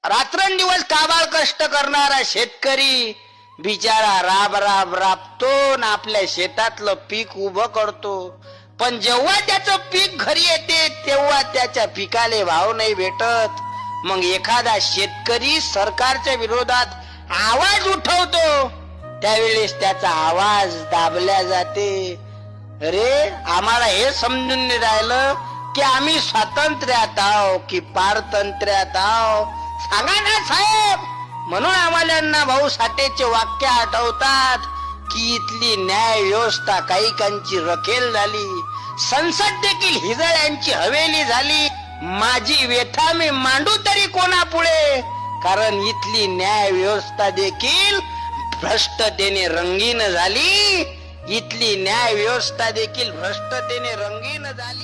रात्रंदिवस काबाड कष्ट करणारा शेतकरी बिचारा राब राब राबतो न आपल्या शेतातलं पीक उभं करतो. पण जेव्हा त्याचं पीक घरी येते तेव्हा त्याच्या पिकाले भाव नाही भेटत. मग एखादा शेतकरी सरकारच्या विरोधात आवाज उठवतो, त्यावेळेस त्याचा आवाज दाबल्या जाते. अरे आम्हाला हे समजून नाही राहिलं की आम्ही स्वातंत्र्यात आहो की पारतंत्र्यात आहो. सांगा ना साहेब. म्हणून आम्हाला भाऊ साठेचे वाक्य आठवतात की इथली न्याय व्यवस्था कैकांची रखेल झाली. संसद देखील हिजळ्यांची हवेली झाली. माझी व्यथा मी मांडू तरी कोणा पुढे, कारण इथली न्याय व्यवस्था देखील भ्रष्टतेने रंगीन झाली. इथली न्याय व्यवस्था देखील भ्रष्टतेने रंगीन झाली.